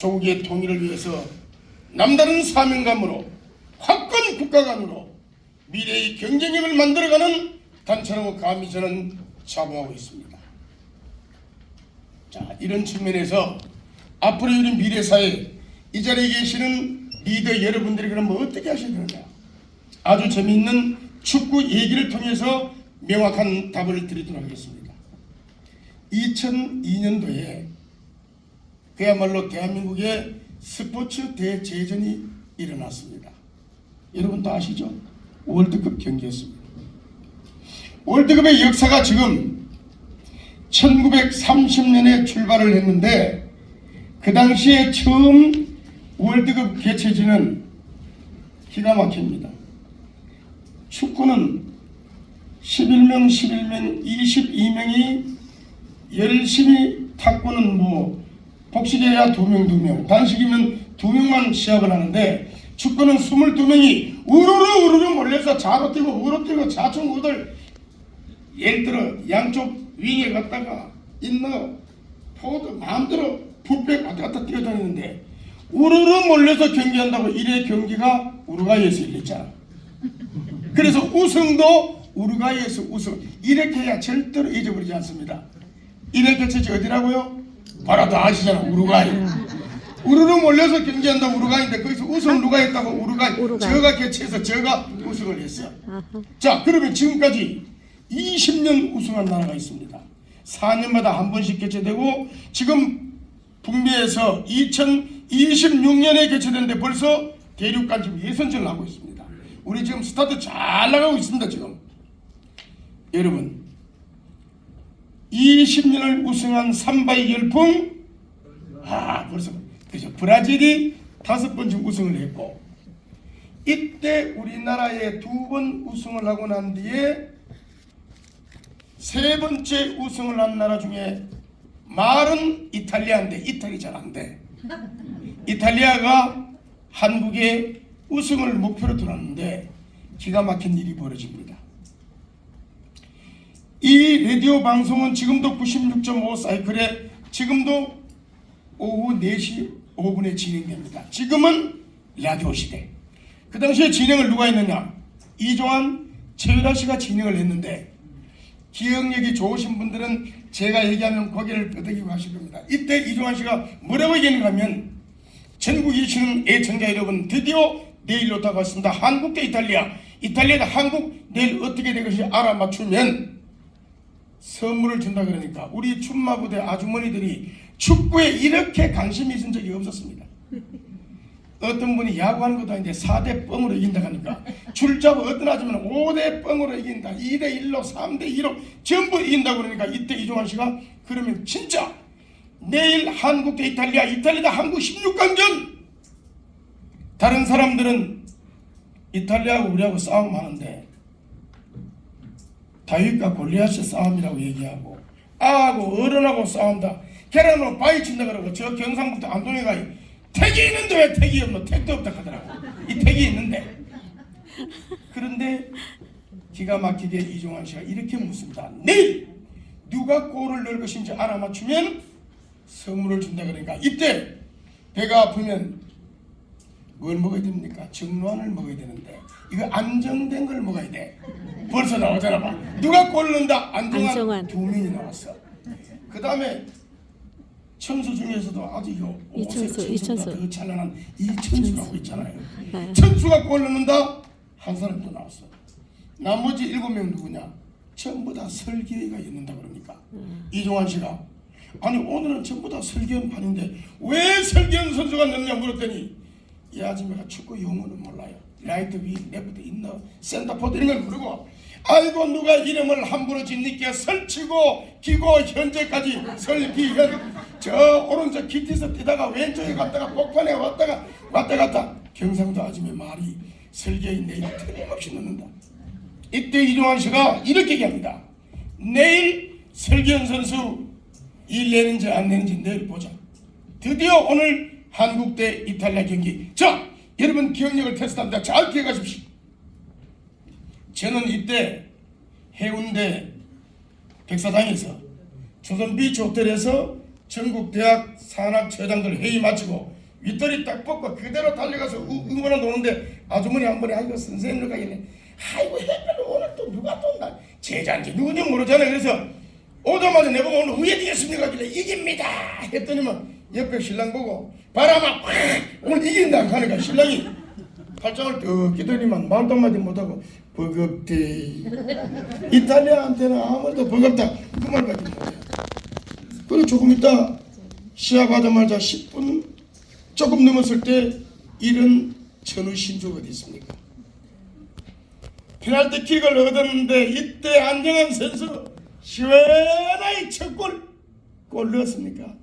조국의 통일을 위해서 남다른 사명감으로 확건 국가관으로 미래의 경쟁력을 만들어가는 단체라고 감히 저는 자부하고 있습니다. 자, 이런 측면에서 앞으로 우리 미래사회 이 자리에 계시는 리더 여러분들이 그러면 어떻게 하셔야 되느냐, 아주 재미있는 축구 얘기를 통해서 명확한 답을 드리도록 하겠습니다. 2002년도에 그야말로 대한민국의 스포츠 대재전이 일어났습니다. 여러분 다 아시죠? 월드컵 경기였습니다. 월드컵의 역사가 지금 1930년에 출발을 했는데 그 당시에 처음 월드컵 개최지는 기가 막힙니다. 축구는 11명 22명이 열심히, 탁구는 복식해야 2명, 단식이면 2명만 시합을 하는데 축구는 22명이 우르르 몰려서 좌로 뛰고 우로 뛰고 좌측 우들, 예를 들어 양쪽 윙에 갔다가 인너 포드 마음대로 풀백 왔다 갔다 뛰어다니는데 우르르 몰려서 경기한다고 이래 경기가 우루과이에서 열렸잖아. 그래서 우승도 우루과이에서 우승, 이렇게 해야 절대로 잊어버리지 않습니다. 이래 개최지 어디라고요? 바로 다 아시잖아, 우루과이. 우르르 몰려서 경기한다고 우루과이인데 거기서 우승 누가 했다고? 우루과이. 저가 개최해서 저가 우승을 했어요. 자, 그러면 지금까지 20년 우승한 나라가 있습니다. 4년마다 한 번씩 개최되고 지금 북미에서 2026년에 개최되는데 벌써 대륙간 지금 예선전을 하고 있습니다. 우리 지금 스타트 잘 나가고 있습니다. 지금 여러분, 20년을 우승한 삼바이 열풍, 벌써 그죠? 브라질이 5번째 우승을 했고, 이때 우리나라에 2번 우승을 하고 난 뒤에 3번째 우승을 한 나라 중에 말은 이탈리아인데 이탈이 잘 안 돼. 이탈리아가 한국에 우승을 목표로 들었는데 기가 막힌 일이 벌어집니다. 이 라디오 방송은 지금도 96.5 사이클에 지금도 오후 4시 5분에 진행됩니다. 지금은 라디오 시대. 그 당시에 진행을 누가 했느냐? 이종환, 최유라 씨가 진행을 했는데 기억력이 좋으신 분들은 제가 얘기하면 고개를 끄덕이고 하실 겁니다. 이때 이종환 씨가 뭐라고 얘기했는가 하면, 전국에 계시는 애청자 여러분, 드디어 내일로 다가왔습니다. 한국 대 이탈리아, 이탈리아 대 한국, 내일 어떻게 될 것인지 알아맞추면 선물을 준다. 그러니까 우리 춘마부대 아주머니들이 축구에 이렇게 관심이 있은 적이 없었습니다. 어떤 분이 야구하는 것도 아닌데 4대 뻥으로 이긴다 하니까 줄 잡아 어떤 아줌마는 5대 뻥으로 이긴다, 2대 1로 3대 2로 전부 이긴다고 그러니까 이때 이종환 씨가 그러면 진짜 내일 한국 대 이탈리아, 이탈리아 대 한국 16강전, 다른 사람들은 이탈리아하고 우리하고 싸움하는데 다윗과 골리앗의 싸움이라고 얘기하고, 아하고 어른하고 싸운다, 계란으로 바위 친다 그러고, 저 경상북도 안동에가 택이 있는데 왜 택이 없노? 택도 없다 하더라고. 이 택이 있는데. 그런데 기가 막히게 이종환 씨가 이렇게 묻습니다. 내일 누가 골을 넣을 것인지 알아맞추면 선물을 준다. 그러니까 이때 배가 아프면 뭘 먹어야 됩니까? 정로안을 먹어야 되는데 이거 안정된 걸 먹어야 돼. 벌써 나오잖아 봐. 누가 골 넣는다? 안정환 2명이 나왔어. 그 다음에 천수 중에서도 아주 이천수보다 더 찬란한 이천수라고 있잖아요. 네. 천수가 골 넣는다? 한 사람 또 나왔어. 나머지 7명 누구냐? 전부 다 설계가 있는다. 그러니까 이종환 씨가, 아니 오늘은 전부 다 설계현 판인데 왜 설계현 선수가 넣느냐 물었더니 이 아줌마가 축구 용어는 몰라요. 라이트, 위, 레프트, 인너, 센터포드 이런 걸 모르고, 아이고 누가 이름을 함부로 짓니까 설치고 기고 현재까지 설기현, 저 오른쪽 기티에서 뛰다가 왼쪽에 갔다가 복판에 왔다 갔다. 경상도 아줌의 말이 설계인 내일 틀림없이 넣는다. 이때 이종환 씨가 이렇게 얘기합니다. 내일 설기현 선수 일 내는지 안 내는지 내일 보자. 드디어 오늘 한국 대 이탈리아 경기. 자, 여러분 기억력을 테스트합니다. 잘 기억하십시오. 저는 이때 해운대 백사장에서 조선 비치 호텔에서 전국 대학 산학처장들 회의 마치고 윗다리 딱 뻗고 그대로 달려가서 응원하러 오는데 아주머니 한 번에 아이고 선생님 가겠네. 아이고 해별 오늘 또 누가 또 온다. 제자인지 누군지 모르잖아요. 그래서 오자마자 내보고 오늘 후회되겠습니까? 하길래 이깁니다 했더니만 옆에 신랑 보고 바람아 오늘 이긴다 하니까 신랑이 팔짱을 뚝 끼더니만 말도 한마디 못하고 버겁대. 이탈리아한테는 아무래도 버겁다 그 말밖에 못해요. 그리고 조금 있다 시합하자마자 10분 조금 넘었을 때 이런 전후 신조가 어디 있습니까? 페널티킥을 얻었는데 이때 안정환 선수 시원하게 첫골 넣었습니까?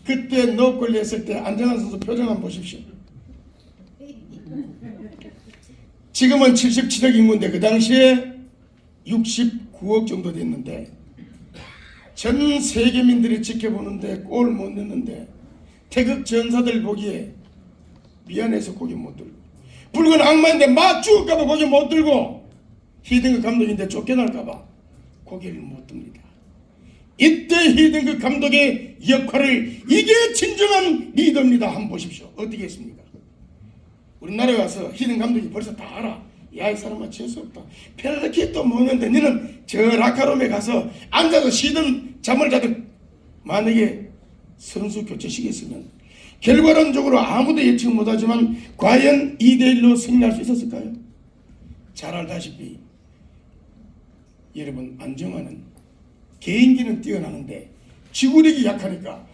그때 노골 냈을 때 안정환 선수 표정 한번 보십시오. 지금은 77억 인구인데 그 당시에 69억 정도 됐는데 전 세계민들이 지켜보는데 골 못 넣는데 태극 전사들 보기에 미안해서 고개 못 들고 붉은 악마인데 막 죽을까봐 고개 못 들고 히딩크 감독인데 쫓겨날까봐 고개를 못 듭니다. 이때 히딩크 감독의 역할을 이게 진정한 리더입니다. 한번 보십시오. 어떻게 했습니까? 우리나라에 와서 히딩크 감독이 벌써 다 알아. 야 이 사람아 재수없다. 페널티킥도 못 넣는데 너는 저 라카롬에 가서 앉아서 쉬든 잠을 자든 만약에 선수 교체시켰으면 결과론적으로 아무도 예측 못하지만 과연 2대1로 승리할 수 있었을까요? 잘 알다시피 여러분 안정환은 개인기는 뛰어나는데 지구력이 약하니까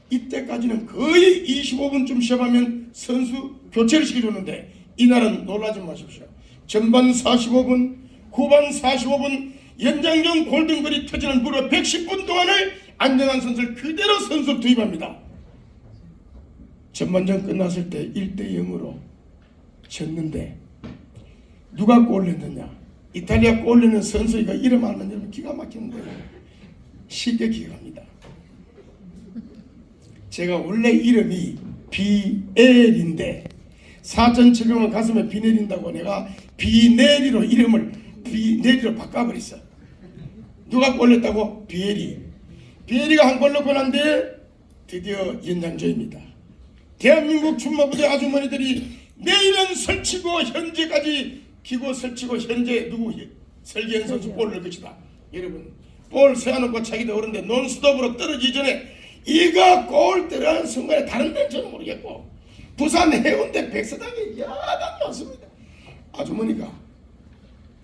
이때까지는 거의 25분쯤 시합하면 선수 교체를 시켜줬는데 이날은 놀라지 마십시오. 전반 45분, 후반 45분 연장전 골든글이 터지는 무려 110분 동안을 안정환 선수를 그대로 선수로 투입합니다. 전반전 끝났을 때 1대0으로 졌는데 누가 골 냈느냐? 이탈리아 골 내는 선수가 이름 알면 여러분 기가 막히는데 쉽게 기억합니다. 제가 원래 이름이 비엘인데 사전체경을 가슴에 비 내린다고 내가 비내리로 이름을 비내리로 바꿔버렸어. 누가 골 냈다고? 비엘이가 한 골 넣고 난 뒤에 드디어 연장전입니다. 대한민국 춘마부대 아주머니들이 내일은 설치고 현재까지 기고 설치고 현재 누구 설기현 선수 골을 넣을 것이다. 여러분 볼 세워놓고 차기도 어른데 논스톱으로 떨어지기 전에 이가 골 들어가는 순간에 다른 데는 저는 모르겠고 부산 해운대 백사장에 야단 났습니다. 아주머니가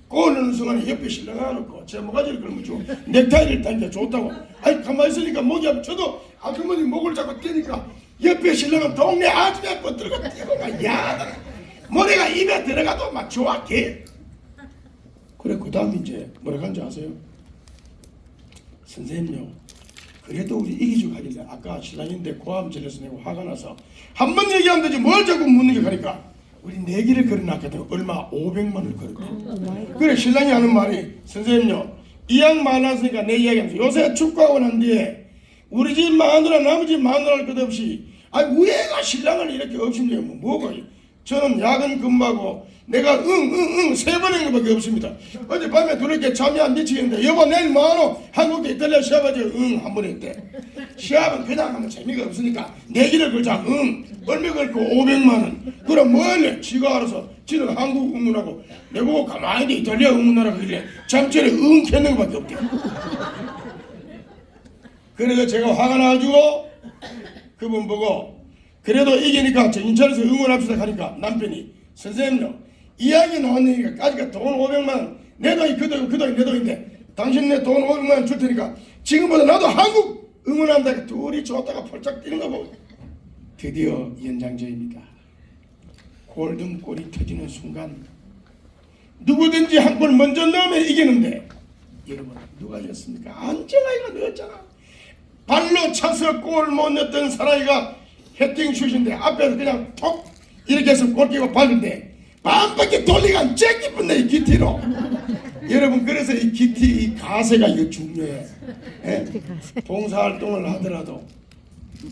골 넣는 순간에 옆에 신랑을 놓고 제 모가지를 끌면서 넥타이를 당겨 좋다고 아니 가만히 있으니까 목이 아프 저도 아주머니 목을 잡고 뛰니까 옆에 신랑은 동네 아줌마 뻗들어가 뛰어가 야단 머리가 입에 들어가도 막 좋아해. 그래 그 다음 이제 뭐라고 한지 아세요? 선생님요 그래도 우리 이기주 가길래 아까 신랑인데 고함 질러서 내고 화가 나서 한 번 얘기하면 되지 뭘 자꾸 묻는 게 가니까 우리 내기를 걸어놨거든. 얼마 500만 원을 걸었거든. 그래 신랑이 하는 말이 선생님요 이 양 말랐으니까 내 이야기하면서 요새 축구하고 난 뒤에 우리 집 마누라 남의 집 마누라 할 것 없이 아니 우애가 신랑을 이렇게 없으면 뭐고 저는 야근 근무하고 내가 세 번 한 것밖에 없습니다. 어젯밤에 그렇게 잠이 안 미치겠는데 여보 내일 뭐하노? 한국에 이탈리아 시합하지? 한 번 했대. 시합은 그냥 하면 재미가 없으니까 내기를 걸자. 얼마 걸고 500만 원. 그럼 뭐 할래? 지가 알아서 지는 한국 응원하고 내보고 가만히 이탈리아 응원하라고 그래. 잠자리 캔는 것밖에 없대. 그래서 제가 화가 나가지고 그분 보고 그래도 이기니까 저 인천에서 응원합시다 하니까 남편이 선생님요 이야기 나왔으니까 까지가 돈 500만 원 내 돈이 그 돈이 내 돈인데 당신 내 돈 500만 원 줄 테니까 지금보다 나도 한국 응원한다. 둘이 좋다가 펄쩍 뛰는 거 보고 드디어 연장전입니다. 골든골이 터지는 순간 누구든지 한 골 먼저 넣으면 이기는데 여러분 누가 이겼습니까? 안정환이가 넣었잖아. 발로 차서 골 못 넣었던 사람이가 헤딩슛인데 앞에서 그냥 톡 이렇게 해서 골키고 박은데 반바퀴 돌리가 잭 기쁜데 이 기티로 여러분 그래서 이 기티 이 가세가 이거 중요해. 예? 봉사활동을 하더라도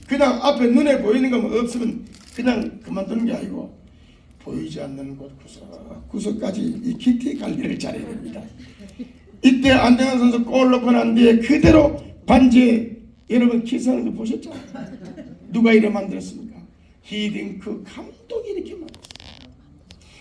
그냥 앞에 눈에 보이는 것만 없으면 그냥 그만두는 게 아니고 보이지 않는 곳 구석까지 이 기티 관리를 잘해야 됩니다. 이때 안정환 선수 골 넣고 난 뒤에 그대로 반지에 여러분 기사는 거 보셨잖아요. 누가 이래 만들었습니까? 히딩크 감독이 이렇게 만들었어요.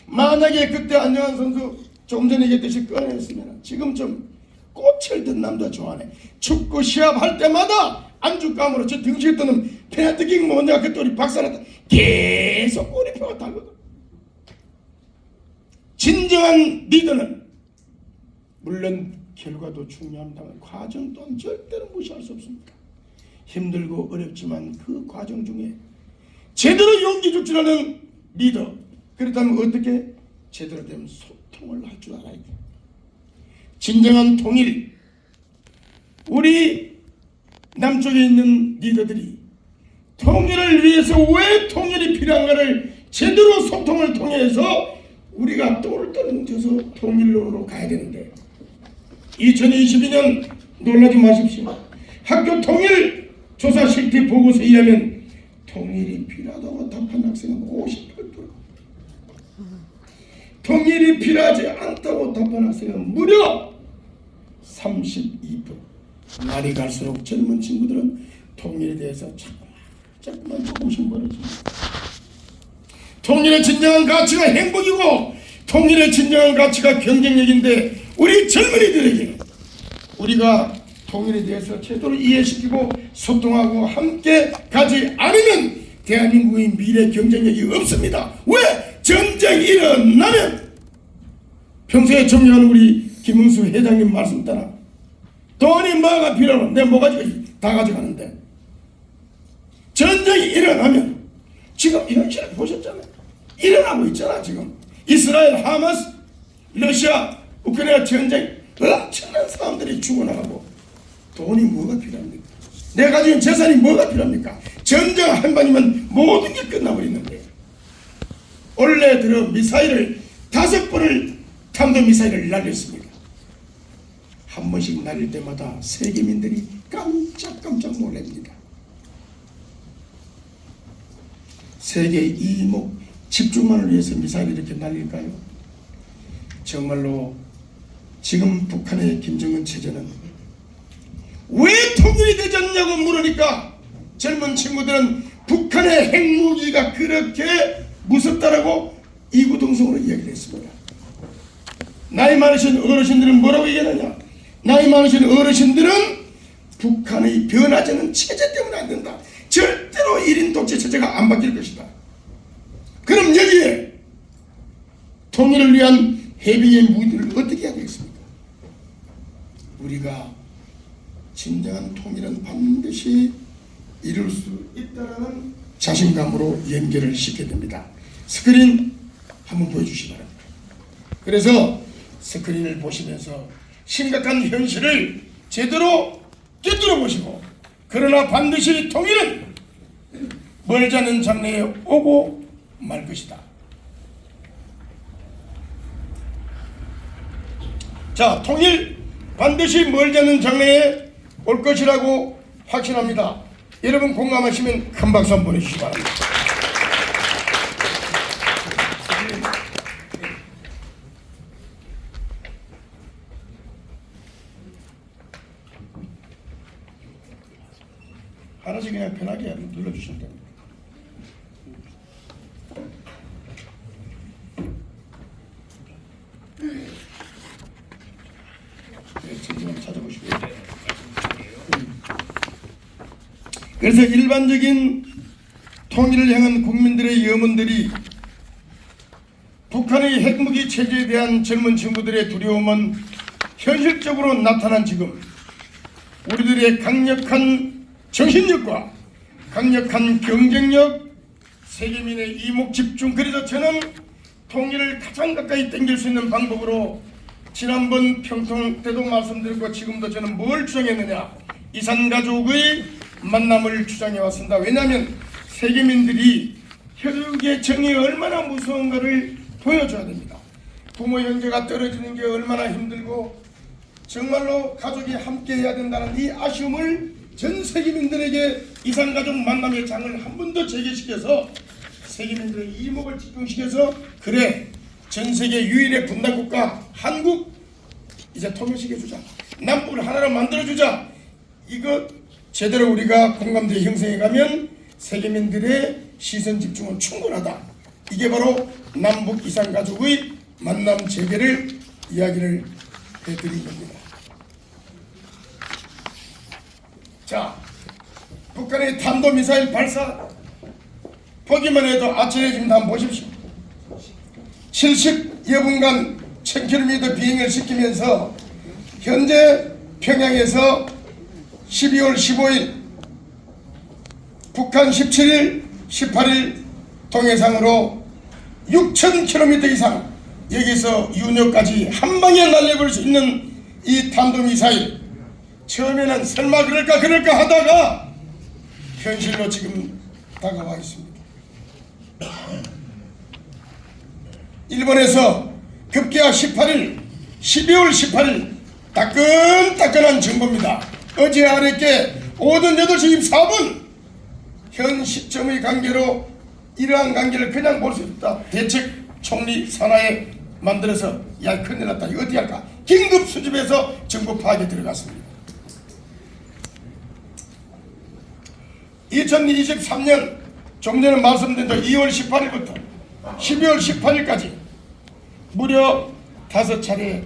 만약에 그때 안정환 선수 조금 전에 얘기했듯이 꺼냈으면 지금쯤 꽃을 든 남자 좋아하네. 축구 시합할 때마다 안주감으로 저 등식에 뜨는 페널티킥 뭔가 그때 우리 박사한테 계속 꼬리표가 달거든. 진정한 리더는 물론 결과도 중요합니다만 과정 또한 절대로 무시할 수 없습니다. 힘들고 어렵지만 그 과정 중에 제대로 용기 줄 줄 아는 리더, 그렇다면 어떻게 제대로 된 소통을 할 줄 알아야 돼. 진정한 통일, 우리 남쪽에 있는 리더들이 통일을 위해서 왜 통일이 필요한가를 제대로 소통을 통해서 우리가 똘똘뭉쳐서 통일로로 가야 되는데 2022년 놀라지 마십시오. 학교 통일 조사 실태 보고서에 의하면 통일이 필요하다고 답한 학생은 58%, 통일이 필요하지 않다고 답한 학생은 무려 32%. 날이 갈수록 젊은 친구들은 통일에 대해서 자꾸만 조금씩 멀어집니다. 통일의 진정한 가치가 행복이고 통일의 진정한 가치가 경쟁력인데 우리 젊은이들에게 우리가 통일에 대해서 제대로 이해시키고 소통하고 함께 가지 않으면 대한민국의 미래 경쟁력이 없습니다. 왜? 전쟁이 일어나면 평소에 존경하는 우리 김흥수 회장님 말씀 따라 돈이 뭐가 필요하노? 내가 뭐 가지고 다 가져가는데 전쟁이 일어나면 지금 현실을 보셨잖아요. 일어나고 있잖아. 지금 이스라엘, 하마스, 러시아, 우크라이나 전쟁 엄청난 사람들이 죽어나가고 돈이 뭐가 필요합니까? 내가 가지고 있는 재산이 뭐가 필요합니까? 전쟁 한 방이면 모든 게 끝나버리는데 올해 들어 미사일을 5번을 탄도미사일을 날렸습니다. 한 번씩 날릴 때마다 세계민들이 깜짝깜짝 놀랍니다. 세계의 이목 집중만을 위해서 미사일을 이렇게 날릴까요? 정말로 지금 북한의 김정은 체제는 왜 통일이 되지 않냐고 물으니까 젊은 친구들은 북한의 핵무기가 그렇게 무섭다라고 이구동성으로 이야기를 했습니다. 나이 많으신 어르신들은 뭐라고 얘기하느냐? 나이 많으신 어르신들은 북한의 변하지 않는 체제 때문에 안 된다. 절대로 1인 독재 체제가 안 바뀔 것이다. 그럼 여기에 통일을 위한 해비의 무기들을 어떻게 해야 되겠습니까? 우리가 진정한 통일은 반드시 이룰 수 있다는 자신감으로 연결을 시켜야 됩니다. 스크린 한번 보여주시기 바랍니다. 그래서 스크린을 보시면서 심각한 현실을 제대로 꿰뚫어 보시고 그러나 반드시 통일은 멀지 않은 장래에 오고 말 것이다. 자, 통일 반드시 멀지 않은 장래에 올 것이라고 확신합니다. 여러분 공감하시면 큰 박수 한번 보내주시기 바랍니다. 하나씩 그냥 편하게 눌러주시면 됩니다. 좀 찾아보시고요. 그래서 일반적인 통일을 향한 국민들의 염원들이 북한의 핵무기 체제에 대한 젊은 친구들의 두려움은 현실적으로 나타난 지금 우리들의 강력한 정신력과 강력한 경쟁력, 세계민의 이목 집중, 그래서 저는 통일을 가장 가까이 당길 수 있는 방법으로 지난번 평통 때도 말씀드렸고 지금도 저는 뭘 주장했느냐, 이산가족의 만남을 주장해 왔습니다. 왜냐하면 세계민들이 혈육의 정이 얼마나 무서운가를 보여줘야 됩니다. 부모 형제가 떨어지는 게 얼마나 힘들고 정말로 가족이 함께 해야 된다는 이 아쉬움을 전 세계민들에게 이산가족 만남의 장을 한 번 더 재개시켜서 세계민들의 이목을 집중시켜서 그래 전 세계 유일의 분단국가 한국 이제 통일시켜주자, 남북을 하나로 만들어주자, 이거 제대로 우리가 공감대 형성해 가면 세계민들의 시선 집중은 충분하다. 이게 바로 남북 이산가족의 만남 재개를 이야기를 해드린 겁니다. 자, 북한의 탄도미사일 발사 보기만 해도 아찔해집니다. 한번 보십시오. 70여 분간 1000km 비행을 시키면서 현재 평양에서 12월 15일 북한 17일 18일 동해상으로 6000km 이상 여기서 윤여까지 한방에 날려볼 수 있는 이 탄도미사일, 처음에는 설마 그럴까 하다가 현실로 지금 다가와 있습니다. 일본에서 급기야 12월 18일 따끈따끈한 정보입니다. 어제 아랫게 오전 8시 24분 현 시점의 관계로 이러한 관계를 그냥 볼 수 없다. 대책 총리 산하에 만들어서 야 큰일 났다. 이거 어떻게 할까? 긴급 수집해서 정보 파악에 들어갔습니다. 2023년 좀 전에 말씀드린 2월 18일부터 12월 18일까지 무려 5차례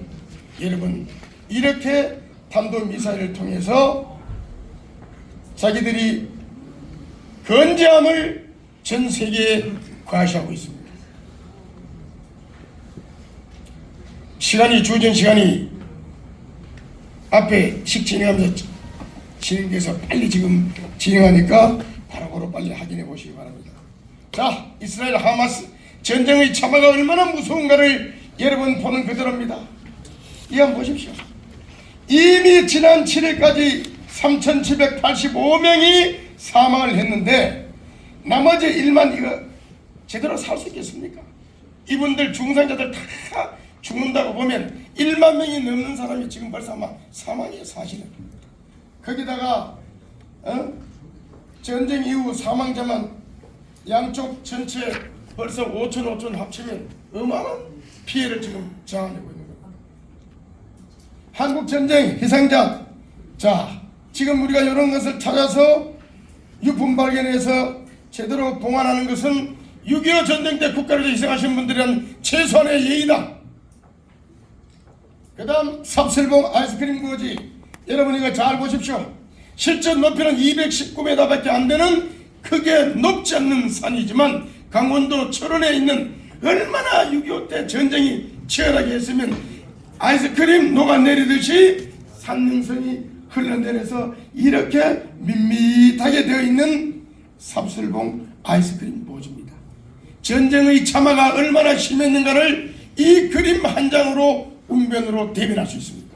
여러분 이렇게 탄도미사일을 통해서 자기들이 건재함을 전 세계에 과시하고 있습니다. 시간이 주어진 시간이 앞에 진행하면서 진행돼서 빨리 지금 진행하니까 바로바로 빨리 확인해 보시기 바랍니다. 자, 이스라엘 하마스 전쟁의 참화가 얼마나 무서운가를 여러분 보는 그대로입니다. 이 한번 보십시오. 이미 지난 7일까지 3785명이 사망을 했는데 나머지 1만 이거 제대로 살 수 있겠습니까? 이분들 중상자들 다 죽는다고 보면 1만 명이 넘는 사람이 지금 벌써 아마 사망이에요. 사실은. 거기다가 전쟁 이후 사망자만 양쪽 전체 벌써 5천 합치면 어마어마한 피해를 지금 자아내고 있는 겁니다. 한국전쟁 희생자, 자 지금 우리가 이런 것을 찾아서 유품 발견해서 제대로 봉안하는 것은 6.25 전쟁 때 국가를 위해 희생하신 분들은 최소한의 예의다. 그 다음 삽슬봉 아이스크림 구워지, 여러분 이거 잘 보십시오. 실제 높이는 219m밖에 안 되는 크게 높지 않는 산이지만 강원도 철원에 있는 얼마나 6.25 때 전쟁이 치열하게 했으면 아이스크림 녹아내리듯이 산능선이 흘러내려서 이렇게 밋밋하게 되어 있는 삽슬봉 아이스크림 보지입니다. 전쟁의 참화가 얼마나 심했는가를 이 그림 한 장으로 운변으로 대변할 수 있습니다.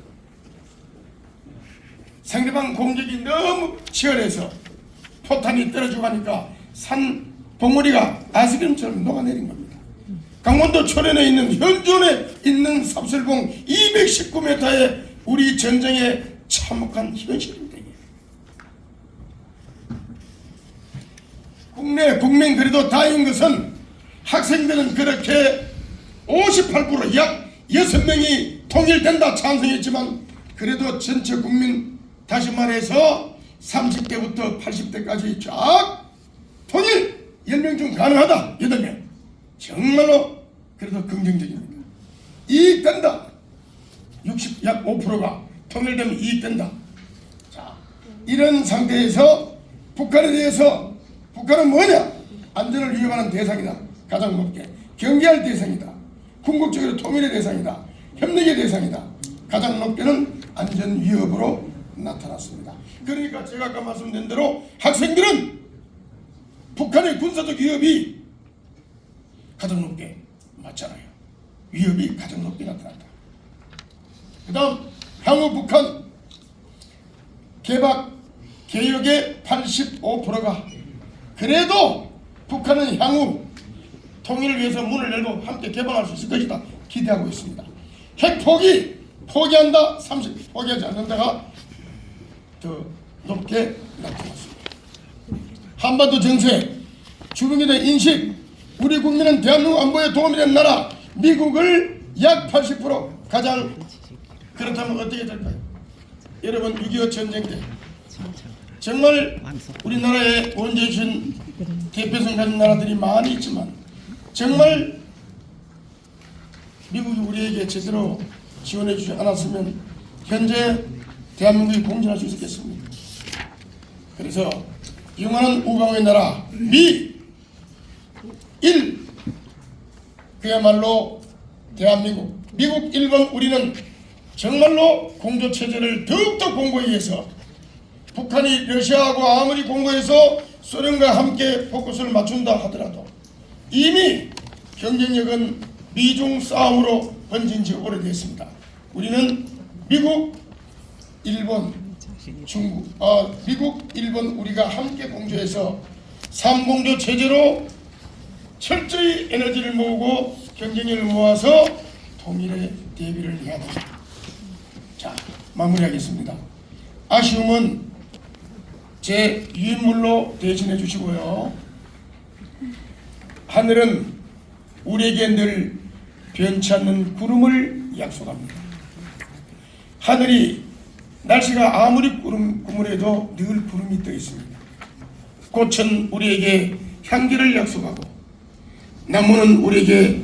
상대방 공격이 너무 치열해서 포탄이 떨어지고 하니까 산 봉우리가 아이스크림처럼 녹아내린 겁니다. 강원도 철원에 있는 현존에 있는 삽슬봉 219m의 우리 전쟁의 참혹한 현실입니다. 국내 국민 그래도 다행인 것은 학생들은 그렇게 58% 약 6명이 통일된다 찬성했지만 그래도 전체 국민 다시 말해서 30대부터 80대까지 쫙 통일 10명 중 가능하다 8명 정말로 그래도 긍정적입니다. 이익된다. 약 5%가 통일되면 이익된다. 자, 이런 상태에서 북한에 대해서 북한은 뭐냐? 안전을 위협하는 대상이다. 가장 높게 경계할 대상이다. 궁극적으로 통일의 대상이다. 협력의 대상이다. 가장 높게는 안전 위협으로 나타났습니다. 그러니까 제가 아까 말씀드린 대로 학생들은 북한의 군사적 위협이 가장 높게 맞잖아요. 위협이 가장 높게 나타났다. 그 다음 향후 북한 개박 개혁의 85%가 그래도 북한은 향후 통일을 위해서 문을 열고 함께 개방할 수 있을 것이다 기대하고 있습니다. 핵 포기한다 30, 포기하지 않는다가 더 높게 나타났습니다. 한반도 정세 주변에 대한 인식, 우리 국민은 대한민국 안보에 도움이 되는 나라 미국을 약 80% 가장 그렇다면 어떻게 될까요? 여러분 6.25 전쟁 때 정말 우리나라에 원조해준 대표성 가진 나라들이 많이 있지만 정말 미국이 우리에게 제대로 지원해 주지 않았으면 현재 대한민국이 공존할 수 있었겠습니까? 그래서 영원한 우방의 나라 미, 일, 그야말로 대한민국, 미국, 일본, 우리는 정말로 공조체제를 더욱더 공고히 해서 북한이 러시아하고 아무리 공고해서 소련과 함께 포커스를 맞춘다 하더라도 이미 경쟁력은 미중 싸움으로 번진 지 오래됐습니다. 우리는 미국, 일본, 중국, 미국, 일본 우리가 함께 공조해서 3공조 체제로 철저히 에너지를 모으고 경쟁력을 모아서 통일에 대비를 해야 합니다. 자, 마무리하겠습니다. 아쉬움은 제 유인물로 대신해 주시고요. 하늘은 우리에게 늘 변치 않는 구름을 약속합니다. 하늘이 날씨가 아무리 구물해도 늘 구름이 떠 있습니다. 꽃은 우리에게 향기를 약속하고 나무는 우리에게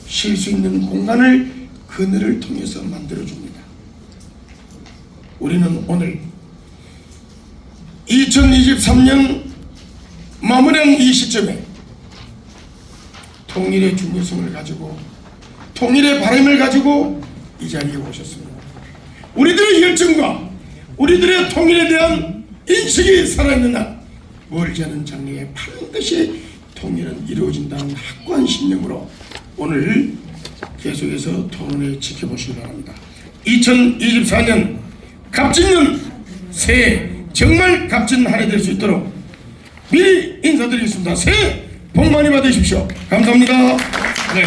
쉴 수 있는 공간을 그늘을 통해서 만들어줍니다. 우리는 오늘 2023년 마무리하는 이 시점에 통일의 중요성을 가지고 통일의 바람을 가지고 이 자리에 오셨습니다. 우리들의 열정과 우리들의 통일에 대한 인식이 살아있는 한 멀지 않은 장래에 반드시 통일은 이루어진다는 확고한 신념으로 오늘 계속해서 토론회 지켜보시기 바랍니다. 2024년 갑진년 새해 정말 값진 한 해 될 수 있도록 미리 인사드리겠습니다. 새해 복 많이 받으십시오. 감사합니다. 네.